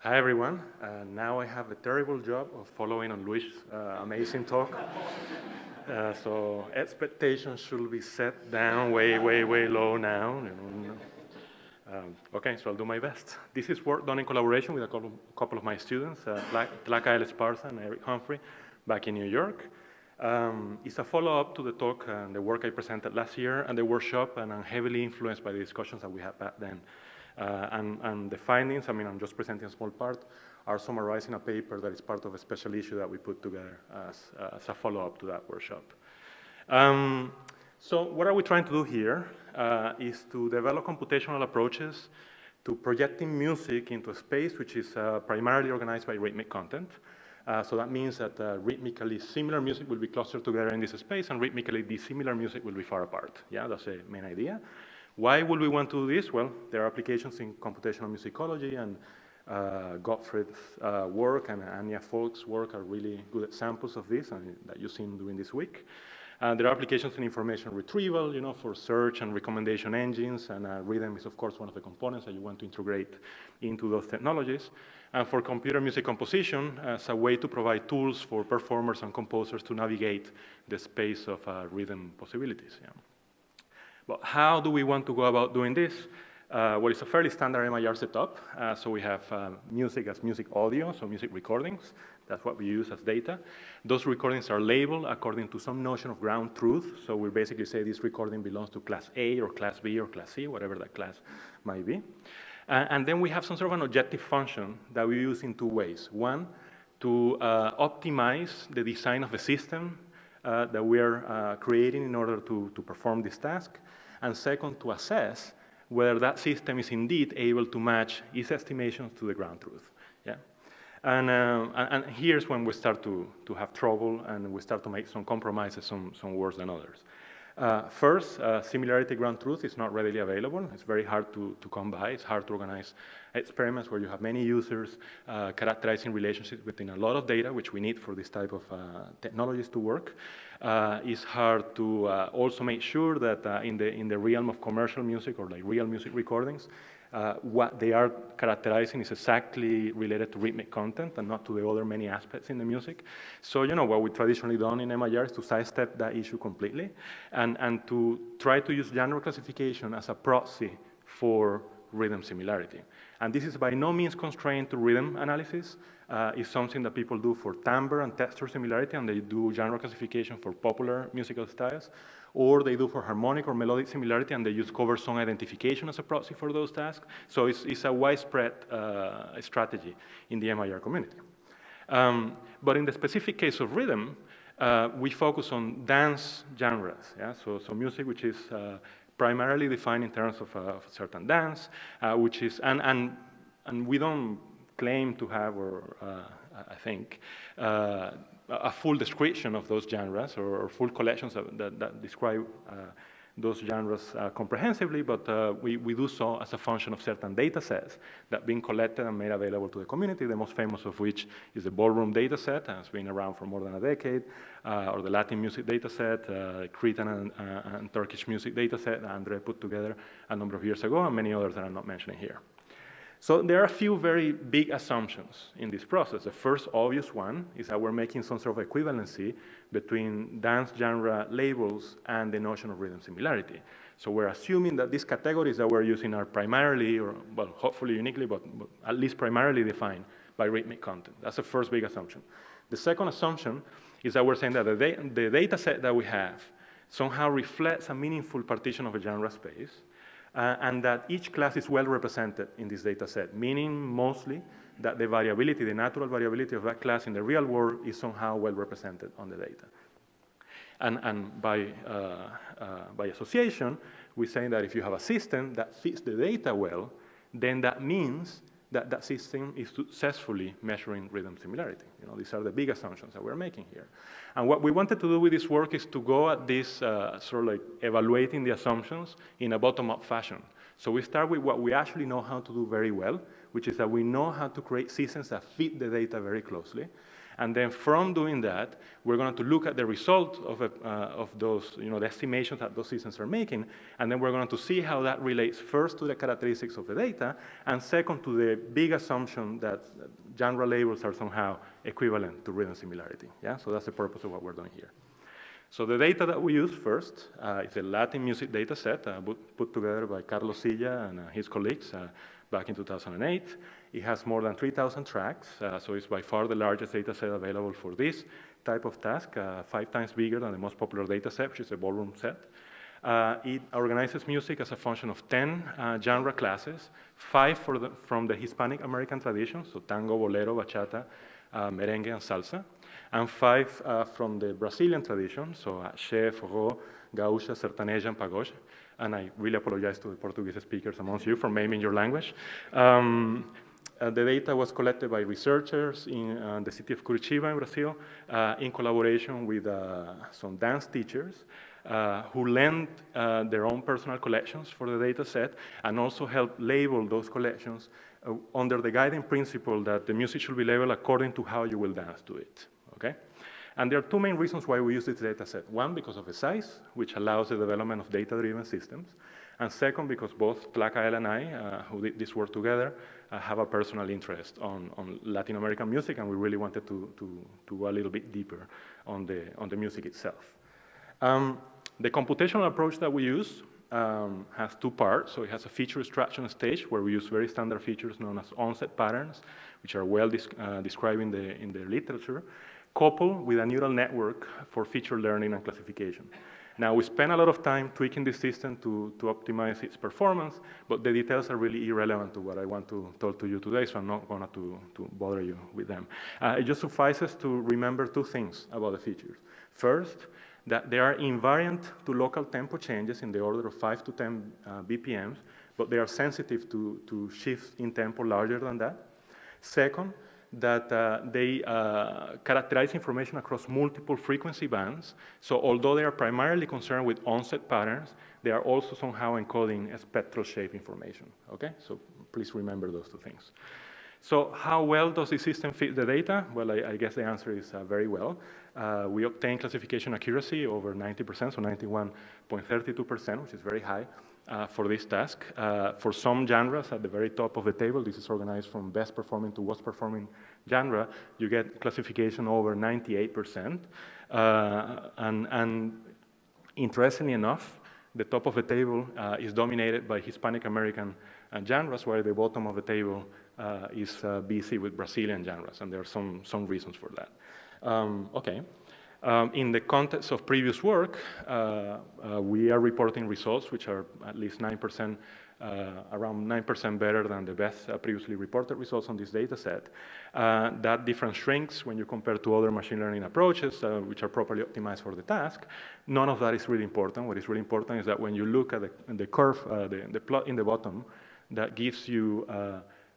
Hi everyone. Now I have a terrible job of following on Luis' amazing talk. So expectations should be set down way low now. Okay, so I'll do my best. This is work done in collaboration with a couple of my students, Tlakael Esparza and Eric Humphrey, back in New York. It's a follow-up to the talk and the work I presented last year and the workshop, and I'm heavily influenced by the discussions that we had back then. And the findings, I'm just presenting a small part, are summarized in a paper that is part of a special issue that we put together as a follow-up to that workshop. So what are we trying to do here is to develop computational approaches to projecting music into a space which is primarily organized by rhythmic content. So that means that rhythmically similar music will be clustered together in this space, and rhythmically dissimilar music will be far apart. Yeah, that's the main idea. Why would we want to do this? Well, there are applications in computational musicology, and Gottfried's work and Anja Folk's work are really good examples of this, and that you've seen during this week. There are applications in information retrieval, for search and recommendation engines, and rhythm is, of course, one of the components that you want to integrate into those technologies. And for computer music composition, as a way to provide tools for performers and composers to navigate the space of rhythm possibilities. Yeah. But how do we want to go about doing this? Well, it's a fairly standard MIR setup. So we have music as music audio, so music recordings. That's what we use as data. Those recordings are labeled according to some notion of ground truth. So we basically say this recording belongs to class A or class B or class C, whatever that class might be. And then we have some sort of an objective function that we use in two ways. One, to optimize the design of the system that we are creating in order to perform this task. And second, to assess whether that system is indeed able to match its estimations to the ground truth. Yeah? And here's when we start to have trouble, and we start to make some compromises, some worse than others. First, similarity ground truth is not readily available. It's very hard to come by. It's hard to organize experiments where you have many users characterizing relationships within a lot of data, which we need for this type of technologies to work. It's hard to also make sure that in the realm of commercial music or like real music recordings, what they are characterizing is exactly related to rhythmic content and not to the other many aspects in the music. So, what we traditionally done in MIR is to sidestep that issue completely and to try to use genre classification as a proxy for rhythm similarity. And this is by no means constrained to rhythm analysis. It's something that people do for timbre and texture similarity, and they do genre classification for popular musical styles, or they do for harmonic or melodic similarity, and they use cover song identification as a proxy for those tasks. So it's a widespread strategy in the MIR community. But in the specific case of rhythm, we focus on dance genres. Yeah? So music which is primarily defined in terms of a certain dance, which is, and we don't claim to have, or I think, a full description of those genres or full collections that describe those genres comprehensively, but we do so as a function of certain data sets that have been collected and made available to the community, the most famous of which is the ballroom data set, and it's been around for more than a decade, or the Latin music data set, Cretan and Turkish music data set that Andre put together a number of years ago, and many others that I'm not mentioning here. So there are a few very big assumptions in this process. The first obvious one is that we're making some sort of equivalency between dance genre labels and the notion of rhythm similarity. So we're assuming that these categories that we're using are primarily, or well, hopefully uniquely, but at least primarily defined by rhythmic content. That's the first big assumption. The second assumption is that we're saying that the data set that we have somehow reflects a meaningful partition of a genre space, and that each class is well represented in this data set, meaning mostly that the variability, the natural variability of that class in the real world is somehow well represented on the data. And by association, we're saying that if you have a system that fits the data well, then that means that that system is successfully measuring rhythm similarity. These are the big assumptions that we're making here. And what we wanted to do with this work is to go at this sort of like evaluating the assumptions in a bottom-up fashion. So we start with what we actually know how to do very well, which is that we know how to create systems that fit the data very closely. And then from doing that, we're going to look at the result of those, the estimations that those systems are making, and then we're going to see how that relates first to the characteristics of the data, and second to the big assumption that genre labels are somehow equivalent to rhythm similarity. Yeah, so that's the purpose of what we're doing here. So the data that we use first is a Latin music data set put together by Carlos Silla and his colleagues back in 2008. It has more than 3,000 tracks, so it's by far the largest data set available for this type of task, 5 times bigger than the most popular data set, which is a ballroom set. It organizes music as a function of 10 genre classes, 5 from the Hispanic American tradition, so tango, bolero, bachata, merengue, and salsa, and 5 from the Brazilian tradition, so axé, forró, gaúcha, sertaneja, and pagode. And I really apologize to the Portuguese speakers amongst you for naming your language. The data was collected by researchers in the city of Curitiba in Brazil in collaboration with some dance teachers who lent their own personal collections for the data set and also helped label those collections under the guiding principle that the music should be labeled according to how you will dance to it, okay? And there are 2 main reasons why we use this data set. One, because of the size, which allows the development of data-driven systems. And second, because both Tlacael and I, who did this work together, have a personal interest on Latin American music, and we really wanted to go a little bit deeper on the music itself. The computational approach that we use has 2 parts. So it has a feature extraction stage where we use very standard features known as onset patterns, which are well described in the literature, coupled with a neural network for feature learning and classification. Now, we spend a lot of time tweaking this system to optimize its performance, but the details are really irrelevant to what I want to talk to you today, so I'm not going to bother you with them. It just suffices to remember 2 things about the features. First, that they are invariant to local tempo changes in the order of 5 to 10 BPMs, but they are sensitive to shifts in tempo larger than that. Second, that they characterize information across multiple frequency bands. So although they are primarily concerned with onset patterns, they are also somehow encoding a spectral shape information, okay? So please remember those 2 things. So how well does the system fit the data? Well, I guess the answer is very well. We obtain classification accuracy over 90%, so 91.32%, which is very high for this task. For some genres at the very top of the table, this is organized from best performing to worst performing genre, you get classification over 98%. And interestingly enough, the top of the table is dominated by Hispanic American genres, while the bottom of the table is busy with Brazilian genres, and there are some reasons for that. Okay. In the context of previous work, we are reporting results which are at least 9%, around 9% better than the best previously reported results on this data set. That difference shrinks when you compare to other machine learning approaches which are properly optimized for the task. None of that is really important. What is really important is that when you look at the curve, the plot in the bottom, that gives you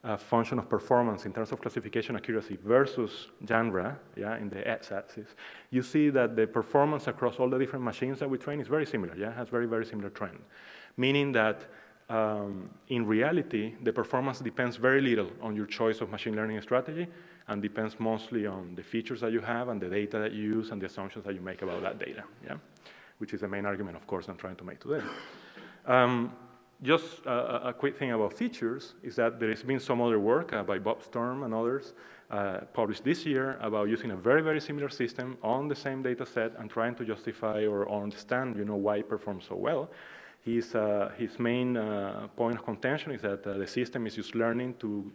a function of performance in terms of classification accuracy versus genre, yeah, in the x-axis, you see that the performance across all the different machines that we train is very similar, yeah, has very, very similar trend. Meaning that in reality, the performance depends very little on your choice of machine learning strategy and depends mostly on the features that you have and the data that you use and the assumptions that you make about that data, yeah, which is the main argument, of course, I'm trying to make today. Just a quick thing about features is that there has been some other work by Bob Storm and others published this year about using a very, very similar system on the same data set and trying to justify or understand, why it performs so well. His main point of contention is that the system is just learning to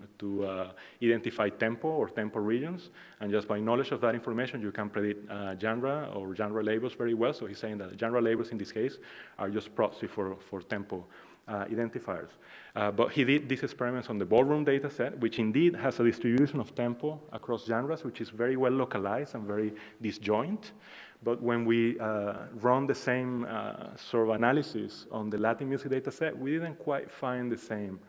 identify tempo or tempo regions, and just by knowledge of that information, you can predict genre or genre labels very well. So he's saying that genre labels in this case are just proxy for tempo identifiers. But he did these experiments on the ballroom data set, which indeed has a distribution of tempo across genres, which is very well localized and very disjoint. But when we run the same sort of analysis on the Latin music data set, we didn't quite find the same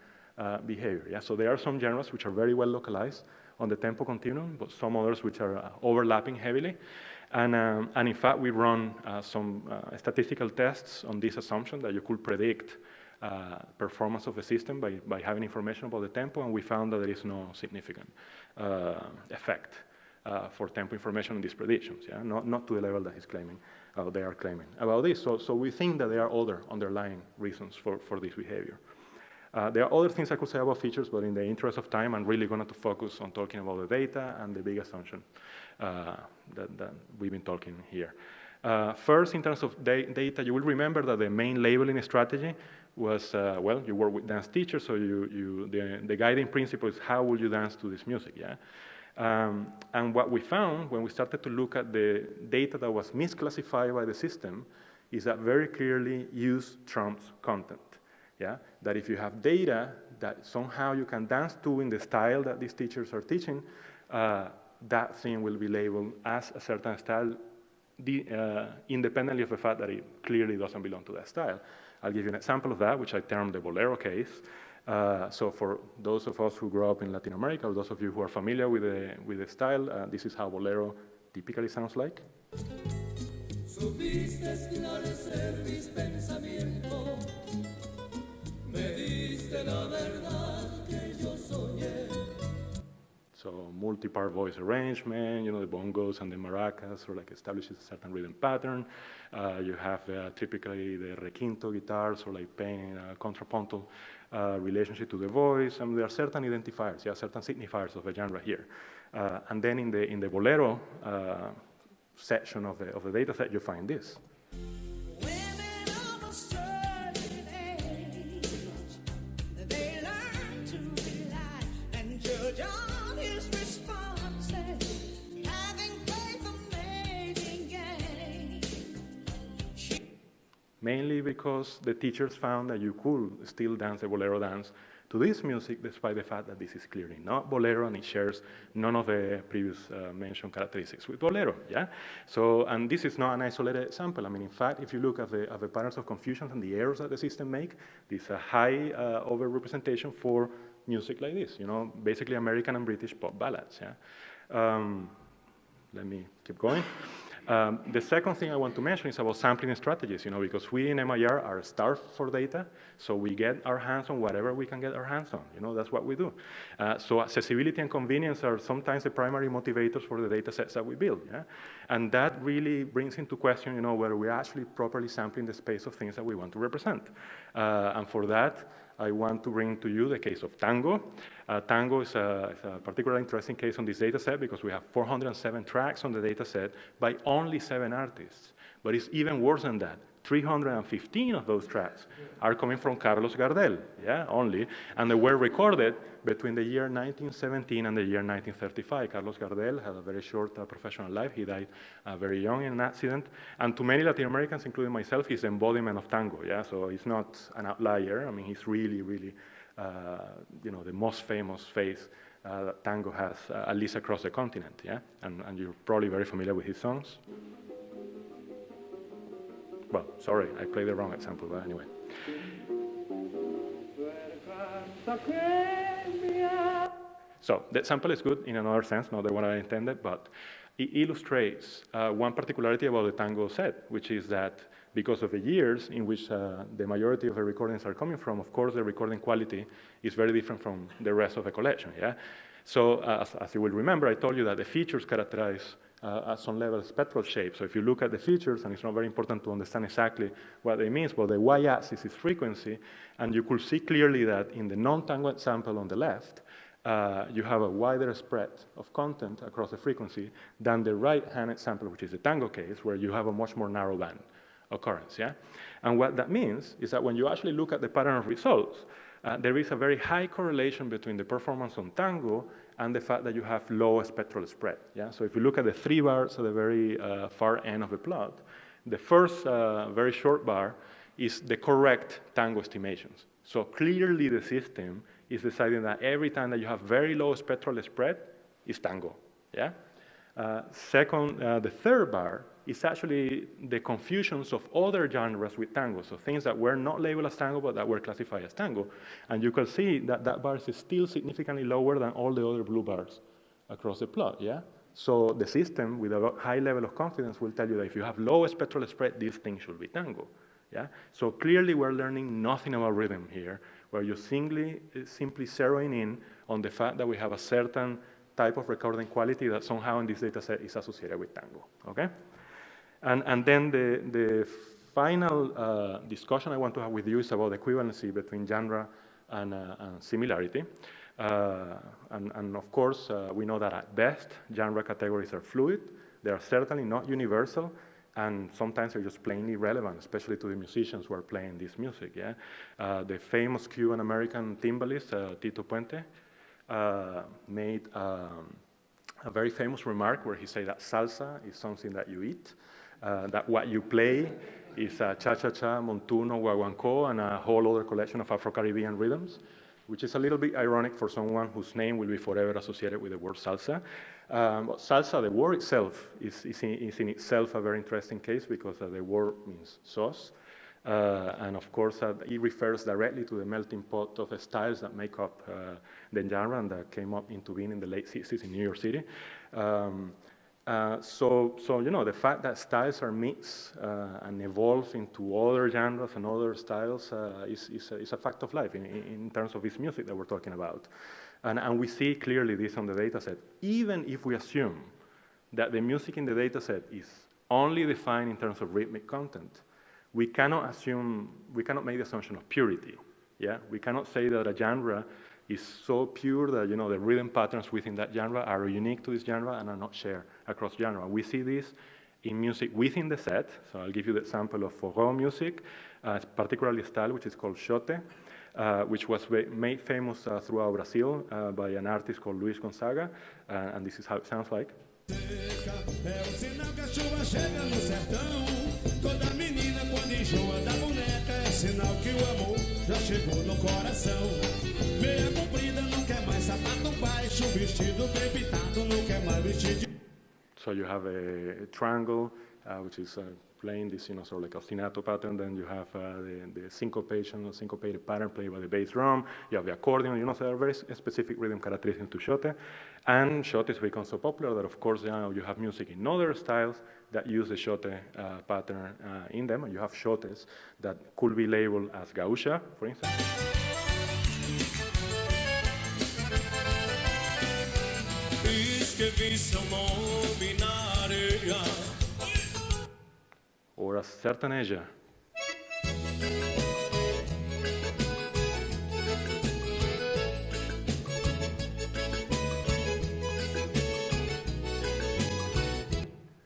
behavior. Yeah? So there are some genres which are very well localized on the tempo continuum, but some others which are overlapping heavily. And in fact, we run some statistical tests on this assumption that you could predict performance of the system by having information about the tempo, and we found that there is no significant effect for tempo information in these predictions, yeah? Not to the level that he's claiming, they are claiming about this. So we think that there are other underlying reasons for this behavior. There are other things I could say about features, but in the interest of time, I'm really going to focus on talking about the data and the big assumption that we've been talking here. First, in terms of data, you will remember that the main labeling strategy was, well, you work with dance teachers, so the guiding principle is how will you dance to this music, yeah? And what we found when we started to look at the data that was misclassified by the system is that very clearly use trumps content. Yeah? That if you have data that somehow you can dance to in the style that these teachers are teaching, that thing will be labeled as a certain style independently of the fact that it clearly doesn't belong to that style. I'll give you an example of that, which I termed the bolero case. So for those of us who grew up in Latin America, or those of you who are familiar with the style, this is how bolero typically sounds like. So multi-part voice arrangement, the bongos and the maracas or like establishes a certain rhythm pattern. You have typically the requinto guitars or like playing a contrapuntal relationship to the voice. And there are certain identifiers, yeah, certain signifiers of the genre here. And then in the bolero section of the data set, you find this. Mainly because the teachers found that you could still dance the bolero dance to this music, despite the fact that this is clearly not bolero and it shares none of the previous mentioned characteristics with bolero. Yeah. So, and this is not an isolated example. I mean, in fact, if you look at the patterns of confusion and the errors that the system make, there's a high overrepresentation for music like this. Basically American and British pop ballads. Yeah. Let me keep going. The second thing I want to mention is about sampling strategies, because we in MIR are starved for data, so we get our hands on whatever we can get our hands on. That's what we do. So accessibility and convenience are sometimes the primary motivators for the data sets that we build. Yeah? And that really brings into question, whether we're actually properly sampling the space of things that we want to represent. And for that, I want to bring to you the case of tango. Tango is a particularly interesting case on this data set because we have 407 tracks on the data set by only 7 artists. But it's even worse than that. 315 of those tracks are coming from Carlos Gardel, yeah, only, and they were recorded between the year 1917 and the year 1935. Carlos Gardel had a very short professional life. He died very young in an accident, and to many Latin Americans, including myself, he's the embodiment of tango, yeah, so he's not an outlier. I mean, he's really, really, the most famous face that tango has, at least across the continent, yeah, and you're probably very familiar with his songs. Well, sorry, I played the wrong example, but anyway. So that sample is good in another sense, not the one I intended, but it illustrates one particularity about the tango set, which is that because of the years in which the majority of the recordings are coming from, of course, the recording quality is very different from the rest of the collection, yeah? So as you will remember, I told you that the features characterize at some level spectral shape. So if you look at the features, and it's not very important to understand exactly what they mean, but the y-axis is frequency, and you could see clearly that in the non-tango sample on the left, you have a wider spread of content across the frequency than the right-handed sample, which is the tango case, where you have a much more narrow band occurrence, yeah? And what that means is that when you actually look at the pattern of results, there is a very high correlation between the performance on tango and the fact that you have low spectral spread. Yeah? So if you look at the 3 bars at the very far end of the plot, the first very short bar is the correct tango estimations. So clearly the system is deciding that every time that you have very low spectral spread is tango. Yeah? Second, the third bar is actually the confusions of other genres with tango, so things that were not labeled as tango but that were classified as tango. And you can see that that bar is still significantly lower than all the other blue bars across the plot, yeah? So the system, with a high level of confidence, will tell you that if you have low spectral spread, this thing should be tango, yeah? So clearly we're learning nothing about rhythm here, where you're simply zeroing in on the fact that we have a certain type of recording quality that somehow in this data set is associated with tango, okay? And then the final discussion I want to have with you is about equivalency between genre and similarity. And of course, we know that at best, genre categories are fluid. They are certainly not universal, and sometimes they're just plainly relevant, especially to the musicians who are playing this music, yeah? The famous Cuban-American timbalist, Tito Puente, made a very famous remark where he said that salsa is something that you eat, that what you play is cha-cha-cha, montuno, guaguancó, and a whole other collection of Afro-Caribbean rhythms, which is a little bit ironic for someone whose name will be forever associated with the word salsa. But salsa, the word itself, is in itself a very interesting case because the word means sauce. And of course, it refers directly to the melting pot of styles that make up the genre and that came up into being in the late 60s in New York City. So you know, the fact that styles are mixed and evolve into other genres and other styles is a fact of life in terms of this music that we're talking about. And we see clearly this on the data set. Even if we assume that the music in the data set is only defined in terms of rhythmic content, we cannot make the assumption of purity. Yeah? We cannot say that a genre is so pure that, you know, the rhythm patterns within that genre are unique to this genre and are not shared across genre. We see this in music within the set. So I'll give you the example of forró music, particularly a style which is called xote, which was made famous throughout Brazil by an artist called Luis Gonzaga, and this is how it sounds like. So you have a triangle, which is playing this, you know, sort of like ostinato pattern. Then you have the syncopation, or syncopated pattern played by the bass drum. You have the accordion, you know, so there are very specific rhythm characteristics to xote. And xote has become so popular that, of course, now you have music in other styles that use the xote pattern in them. And you have xotes that could be labeled as gaucha, for instance. Or a sertaneja.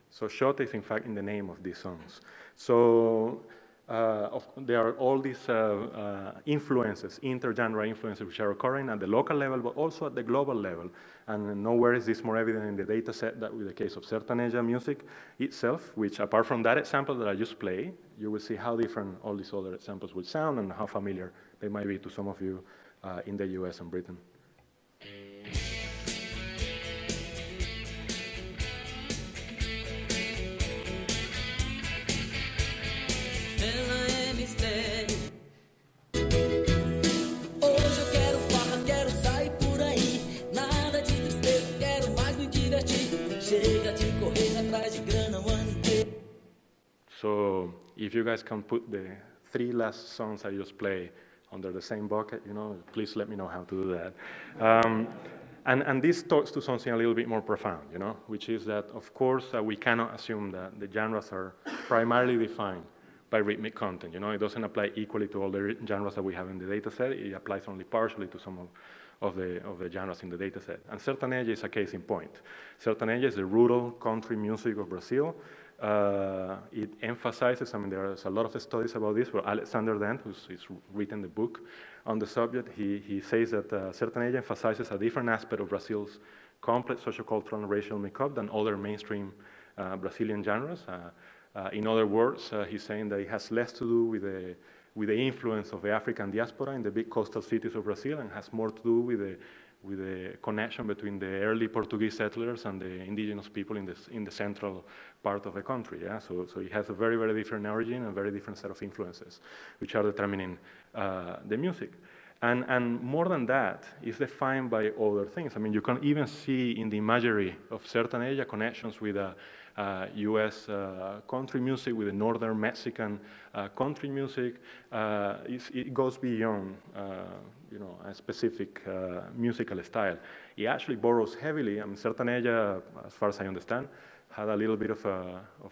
So xote is in fact in the name of these songs. So there are all these influences, intergenre influences, which are occurring at the local level, but also at the global level. And nowhere is this more evident in the data set than with the case of sertaneja music itself, which apart from that example that I just played, you will see how different all these other examples will sound and how familiar they might be to some of you in the US and Britain. So if you guys can put the 3 last songs I just played under the same bucket, you know, please let me know how to do that. And this talks to something a little bit more profound, you know, which is that, of course, we cannot assume that the genres are primarily defined by rhythmic content. You know, it doesn't apply equally to all the genres that we have in the data set. It applies only partially to some of the genres in the data set. And sertaneja is a case in point. Sertaneja is the rural country music of Brazil. It emphasizes, I mean, there's a lot of studies about this, but Alexander Dent, who's written the book on the subject, he says that sertaneja emphasizes a different aspect of Brazil's complex sociocultural and racial makeup than other mainstream Brazilian genres. In other words, he's saying that it has less to do with the influence of the African diaspora in the big coastal cities of Brazil and has more to do with the connection between the early Portuguese settlers and the indigenous people in the central part of the country. Yeah? So it has a very, very different origin and a very different set of influences, which are determining the music. And more than that, it's defined by other things. I mean, you can even see in the imagery of sertaneja connections with US country music with the northern Mexican country music. It goes beyond a specific musical style. It actually borrows heavily. I mean, Sertaneja, as far as I understand, had a little bit of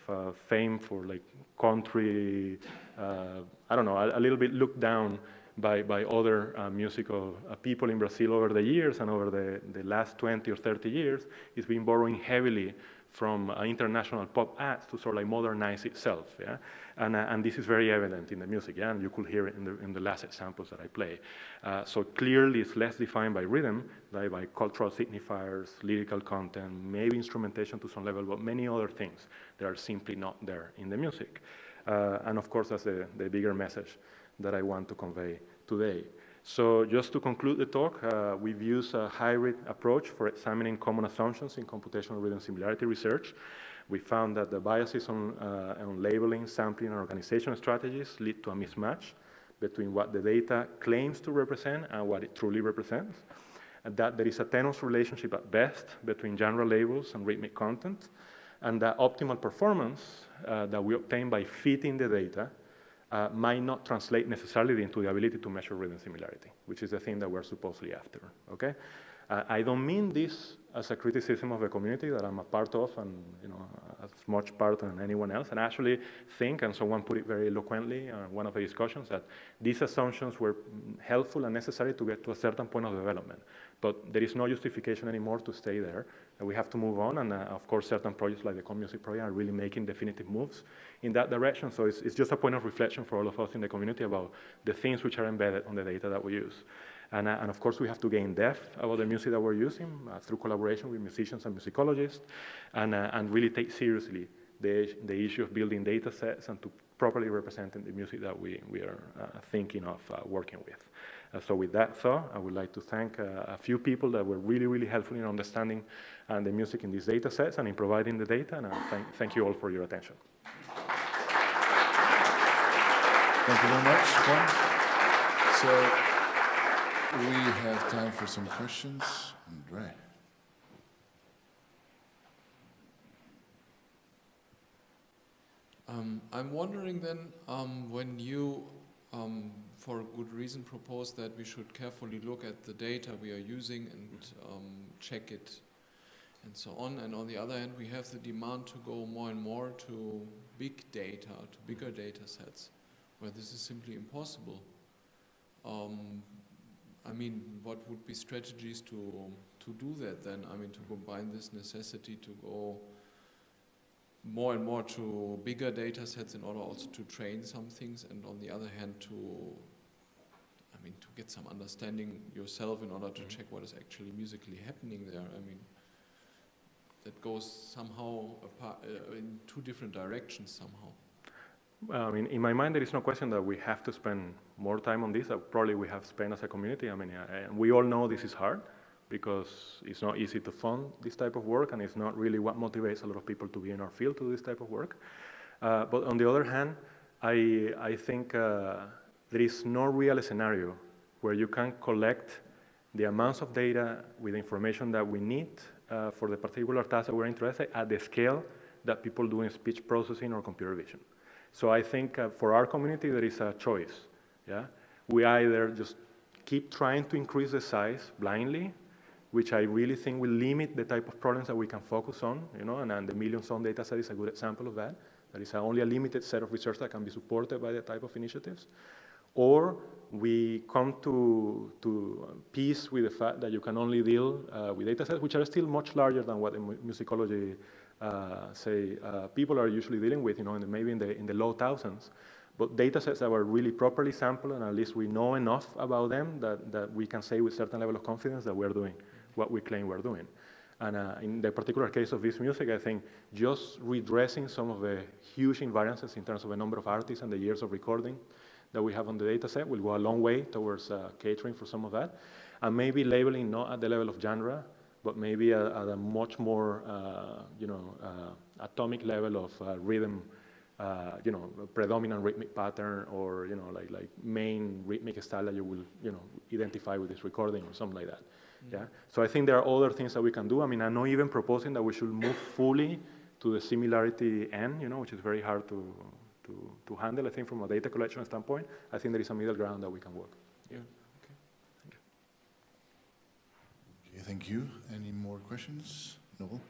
a fame for like country, I don't know, a little bit looked down by other musical people in Brazil over the years, and over the last 20 or 30 years, it's been borrowing heavily from international pop acts to sort of like modernize itself, yeah? And this is very evident in the music, yeah? And you could hear it in the last examples that I play. So clearly it's less defined by rhythm, by cultural signifiers, lyrical content, maybe instrumentation to some level, but many other things that are simply not there in the music. And of course, that's the bigger message that I want to convey today. So just to conclude the talk, we've used a hybrid approach for examining common assumptions in computational rhythm similarity research. We found that the biases on labeling, sampling, and organization strategies lead to a mismatch between what the data claims to represent and what it truly represents, and that there is a tenuous relationship at best between genre labels and rhythmic content, and that optimal performance that we obtain by fitting the data might not translate necessarily into the ability to measure rhythm similarity, which is the thing that we're supposedly after, okay? I don't mean this as a criticism of the community that I'm a part of, and as much part than anyone else, and I actually think, and someone put it very eloquently in one of the discussions, that these assumptions were helpful and necessary to get to a certain point of development, but there is no justification anymore to stay there, and we have to move on, and of course certain projects like the ComMusic project are really making definitive moves in that direction, so it's just a point of reflection for all of us in the community about the things which are embedded on the data that we use. And of course, we have to gain depth about the music that we're using through collaboration with musicians and musicologists, and really take seriously the issue of building data sets and to properly representing the music that we are thinking of working with. So with that thought, I would like to thank a few people that were really, really helpful in understanding the music in these data sets and in providing the data, and thank you all for your attention. Thank you very much, Juan. So we have time for some questions. Andre. I'm wondering then, when you, for a good reason, propose that we should carefully look at the data we are using and check it and so on, and on the other hand we have the demand to go more and more to big data, to bigger data sets, where this is simply impossible. I mean, what would be strategies to do that then? I mean, to combine this necessity to go more and more to bigger data sets in order also to train some things, and on the other hand to get some understanding yourself in order to check what is actually musically happening there. I mean, that goes somehow apart, in two different directions somehow. Well, I mean, in my mind, there is no question that we have to spend more time on this that probably we have spent as a community. I mean, we all know this is hard because it's not easy to fund this type of work, and it's not really what motivates a lot of people to be in our field to do this type of work. But on the other hand, I think there is no real scenario where you can collect the amounts of data with the information that we need for the particular task that we're interested at the scale that people do in speech processing or computer vision. So I think for our community, there is a choice. Yeah, we either just keep trying to increase the size blindly, which I really think will limit the type of problems that we can focus on, and the million-song data set is a good example of that. There is only a limited set of research that can be supported by the type of initiatives. Or we come to peace with the fact that you can only deal with data sets which are still much larger than what the musicology people are usually dealing with, maybe in the low thousands, but data sets that were really properly sampled, and at least we know enough about them that we can say with certain level of confidence that we're doing what we claim we're doing. And in the particular case of this music, I think just redressing some of the huge invariances in terms of the number of artists and the years of recording that we have on the data set will go a long way towards catering for some of that, and maybe labeling not at the level of genre, but maybe at a much more, atomic level of rhythm, predominant rhythmic pattern, or like main rhythmic style that you will, identify with this recording or something like that. Mm-hmm. Yeah. So I think there are other things that we can do. I mean, I'm not even proposing that we should move fully to the similarity n, which is very hard to handle, I think, from a data collection standpoint. I think there is a middle ground that we can work. Yeah. Okay, thank you. Any more questions? Noel?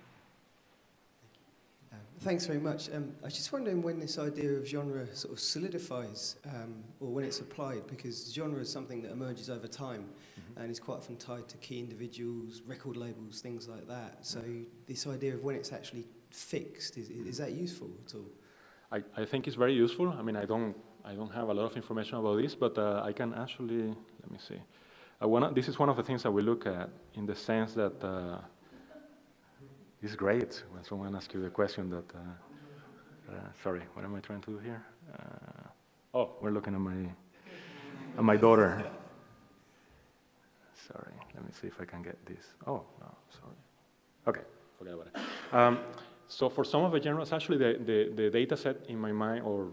Thanks very much. I was just wondering when this idea of genre sort of solidifies, or when it's applied, because genre is something that emerges over time, and is quite often tied to key individuals, record labels, things like that. So this idea of when it's actually fixed, is that useful at all? I think it's very useful. I mean, I don't have a lot of information about this, but I can actually, let me see. This is one of the things that we look at, in the sense that it's great when someone asks you the question that, sorry, what am I trying to do here? We're looking at my daughter. Sorry, let me see if I can get this. Oh, no, sorry. Okay, forget about it. So for some of the genres, actually the data set in my mind, or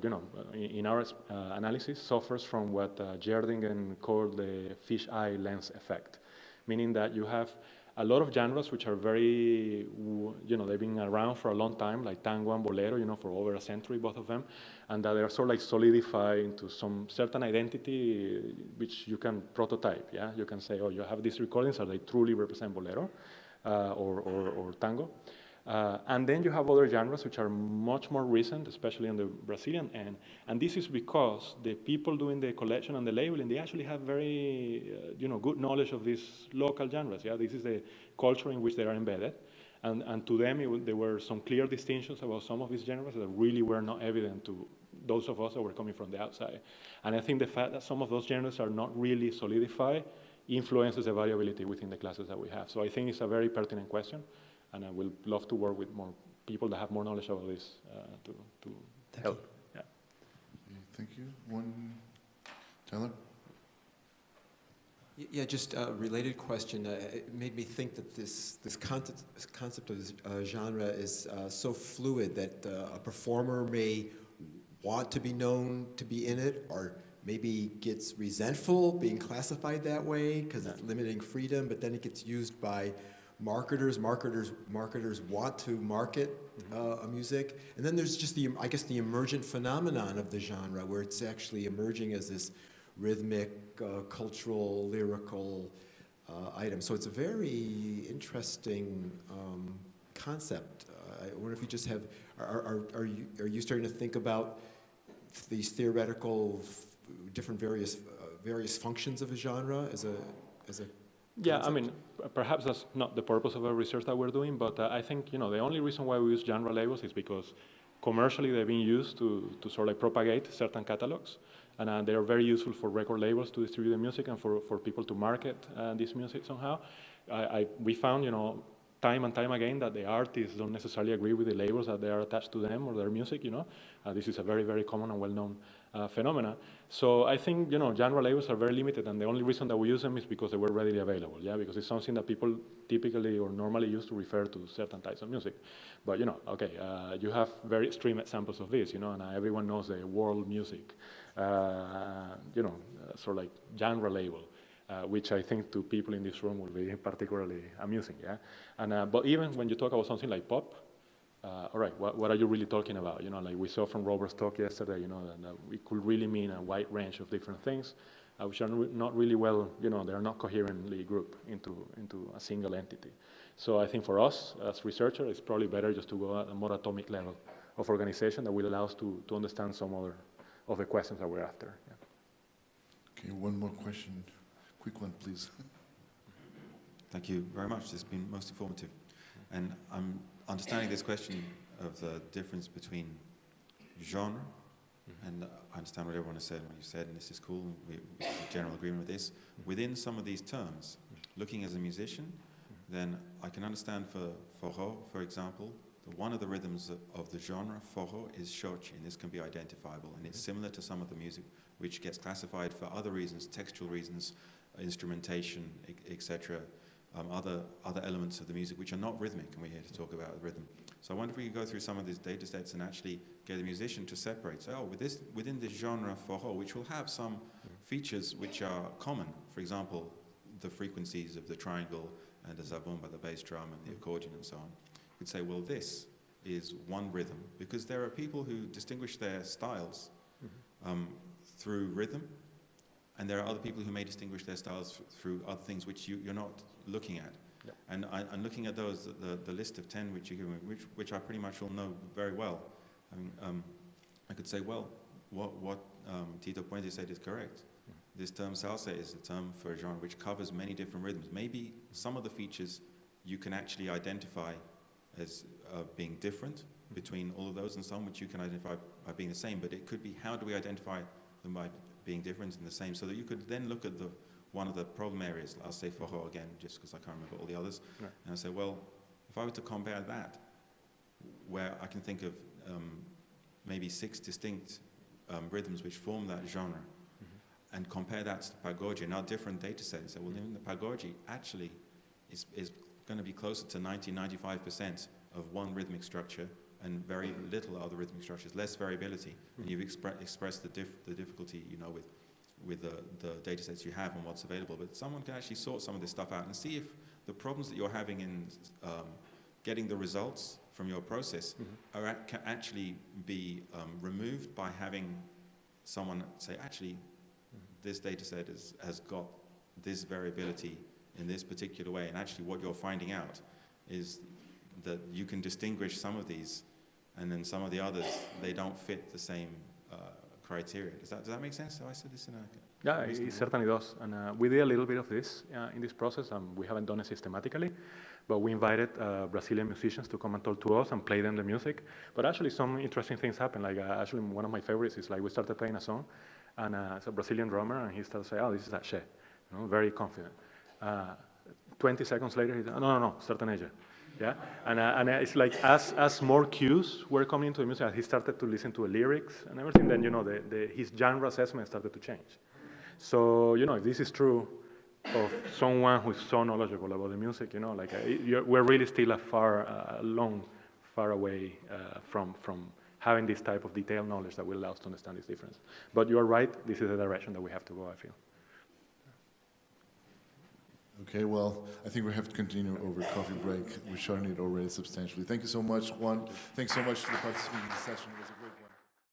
in our analysis, suffers from what Gerdingen called the fisheye lens effect, meaning that you have a lot of genres which are very, they've been around for a long time, like tango and bolero, for over a century, both of them, and that they're sort of like solidified into some certain identity which you can prototype, yeah? You can say, oh, you have these recordings, are they truly represent bolero or tango? And then you have other genres which are much more recent, especially on the Brazilian end. And this is because the people doing the collection and the labeling, they actually have very, good knowledge of these local genres. Yeah, this is the culture in which they are embedded. And to them, there were some clear distinctions about some of these genres that really were not evident to those of us that were coming from the outside. And I think the fact that some of those genres are not really solidified influences the variability within the classes that we have. So I think it's a very pertinent question. And I will love to work with more people that have more knowledge about this to help. Yeah. Thank you. One, Tyler? Yeah, just a related question. It made me think that this concept of genre is so fluid that a performer may want to be known to be in it, or maybe gets resentful being classified that way because it's limiting freedom, but then it gets used by marketers want to market a music. And then there's just I guess the emergent phenomenon of the genre, where it's actually emerging as this rhythmic, cultural, lyrical item. So it's a very interesting concept. I wonder if you just have, are you starting to think about these theoretical different various functions of a genre as a Yeah, concept? I mean, perhaps that's not the purpose of the research that we're doing, but I think, the only reason why we use genre labels is because commercially they've been used to sort of like propagate certain catalogs, and they are very useful for record labels to distribute the music and for people to market this music somehow. We found, time and time again that the artists don't necessarily agree with the labels that they are attached to them or their music, This is a very, very common and well-known phenomena. So I think, genre labels are very limited, and the only reason that we use them is because they were readily available, yeah, because it's something that people typically or normally use to refer to certain types of music. But, you have very extreme examples of this, and everyone knows the world music, sort of like genre label. Which I think to people in this room will be particularly amusing, yeah? And, but even when you talk about something like pop, all right, what are you really talking about? Like we saw from Robert's talk yesterday, that it could really mean a wide range of different things, which are not really well, they are not coherently grouped into a single entity. So I think for us as researchers, it's probably better just to go at a more atomic level of organization that will allow us to understand some other of the questions that we're after. Yeah. Okay, one more question. Quick one, please. Thank you very much. This has been most informative. And I'm understanding this question of the difference between genre, and I understand what everyone has said and what you said, and this is cool. We have a general agreement with this. Within some of these terms, looking as a musician, then I can understand for forró, for example, that one of the rhythms of the genre, forró, is xochi, and this can be identifiable. And it's similar to some of the music which gets classified for other reasons, textual reasons, instrumentation, etc., other elements of the music which are not rhythmic, and we're here to talk about rhythm. So I wonder if we could go through some of these data sets and actually get the musician to separate. So, within this genre forró, which will have some features which are common, for example, the frequencies of the triangle and the zabumba, the bass drum and the accordion and so on, you'd say, well, this is one rhythm, because there are people who distinguish their styles through rhythm, and there are other people who may distinguish their styles through other things which you're not looking at. Yep. And I'm looking at those, the list of 10 which you give me, which I pretty much all know very well. I mean, I could say, well, what Tito Puente said is correct. This term salsa is a term for a genre which covers many different rhythms. Maybe some of the features you can actually identify as being different between all of those, and some which you can identify by being the same, but it could be, how do we identify them by being different and the same, so that you could then look at one of the problem areas. I'll say Fisheye again, just because I can't remember all the others, right. And I say, well, if I were to compare that, where I can think of maybe 6 distinct rhythms which form that genre, and compare that to Pagoji, and our different data sets, well, in the Pagoji actually is going to be closer to 90-95% of one rhythmic structure and very little other rhythmic structures, less variability. And you've expressed the difficulty, you know, with the data sets you have and what's available. But someone can actually sort some of this stuff out and see if the problems that you're having in getting the results from your process can actually be removed by having someone say, actually, this data set has got this variability in this particular way, and actually what you're finding out is that you can distinguish some of these, and then some of the others, they don't fit the same criteria. Does that make sense? Have I said this in a... Yeah, it certainly does. And we did a little bit of this in this process, and we haven't done it systematically, but we invited Brazilian musicians to come and talk to us and play them the music. But actually some interesting things happened. Like actually one of my favorites is like we started playing a song, and it's a Brazilian drummer, and he started saying, oh, this is Axé, you know, very confident. 20 seconds later, he said, no, Sertaneja. Yeah, and it's like as more cues were coming into the music, as he started to listen to the lyrics and everything, then, you know, his genre assessment started to change. So, you know, if this is true of someone who's so knowledgeable about the music, you know, like we're really still a long away from having this type of detailed knowledge that will allow us to understand this difference. But you are right, this is the direction that we have to go, I feel. Okay, well, I think we have to continue over coffee break. We're shortening it already substantially. Thank you so much, Juan. Thanks so much for the participation in the session. It was a great one.